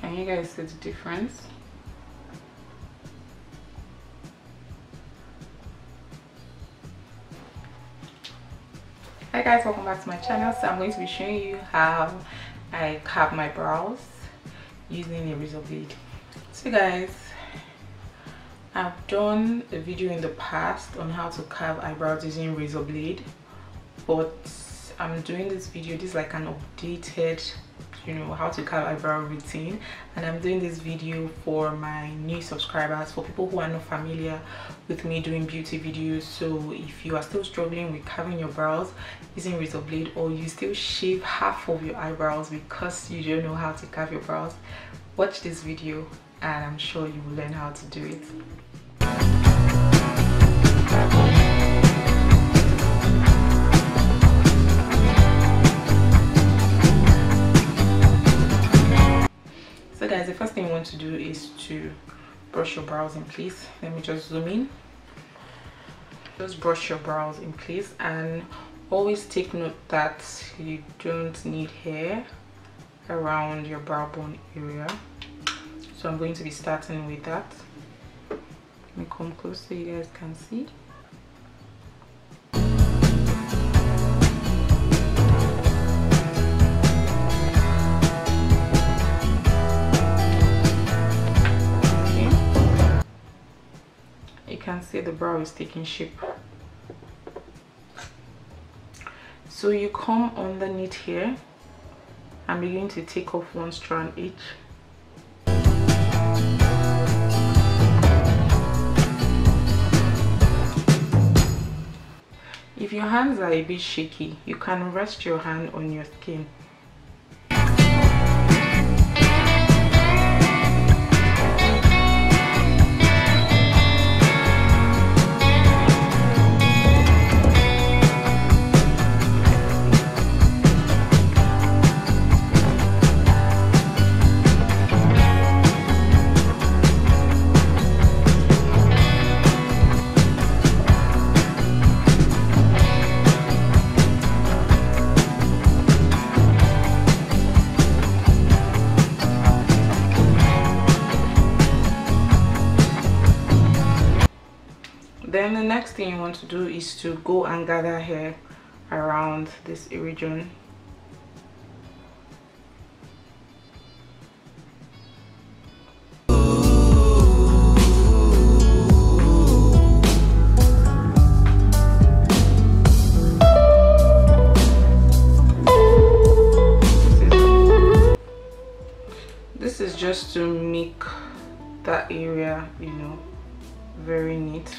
Can you guys see the difference? Hi guys, welcome back to my channel. So I'm going to be showing you how I carve my brows using a razor blade. So guys, I've done a video in the past on how to carve eyebrows using razor blade, but I'm doing this video, this is like an updated, how to carve eyebrow routine, and I'm doing this video for my new subscribers, for people who are not familiar with me doing beauty videos. So if you are still struggling with carving your brows using razor blade, or you still shave half of your eyebrows because you don't know how to carve your brows, watch this video and I'm sure you will learn how to do it. So guys, the first thing you want to do is to brush your brows in place. Let me just zoom in. Just brush your brows in place, and always take note that you don't need hair around your brow bone area. So I'm going to be starting with that. Let me come close so you guys can see. You can see the brow is taking shape. So you come underneath here and begin to take off one strand each. If your hands are a bit shaky, you can rest your hand on your skin. Then the next thing you want to do is to go and gather hair around this region. This is just to make that area, very neat.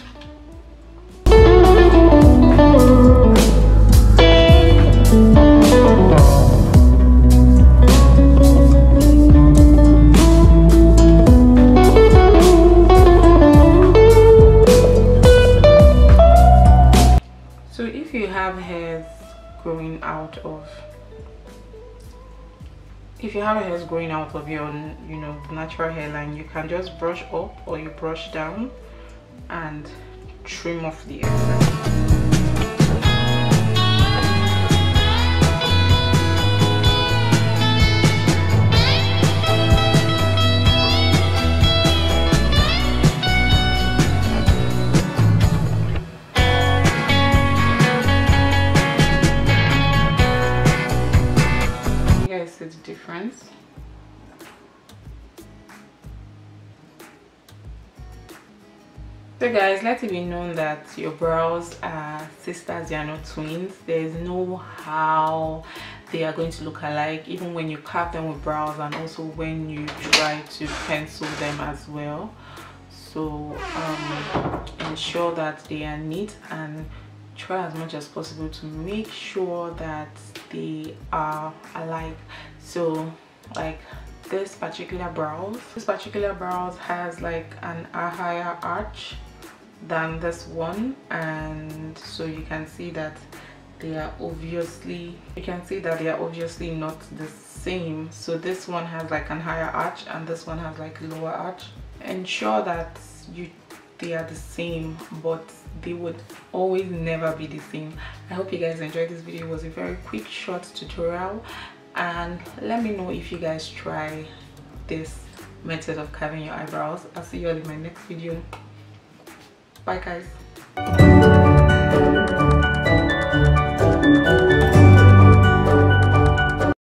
So if you have hairs growing out of your natural hairline, you can just brush up or you brush down and trim off the excess. The difference. So guys, let it be known that your brows are sisters, they are not twins. There's no how they are going to look alike, even when you carve them with brows and also when you try to pencil them as well. So ensure that they are neat and try as much as possible to make sure that they are alike. So like this particular brows has like a higher arch than this one, and so you can see that they are obviously not the same. So this one has like an higher arch and this one has like lower arch. Ensure that they are the same, but they would always never be the same. I hope you guys enjoyed this video. It was a very quick short tutorial, and let me know if you guys try this method of carving your eyebrows. I'll see you all in my next video. Bye guys.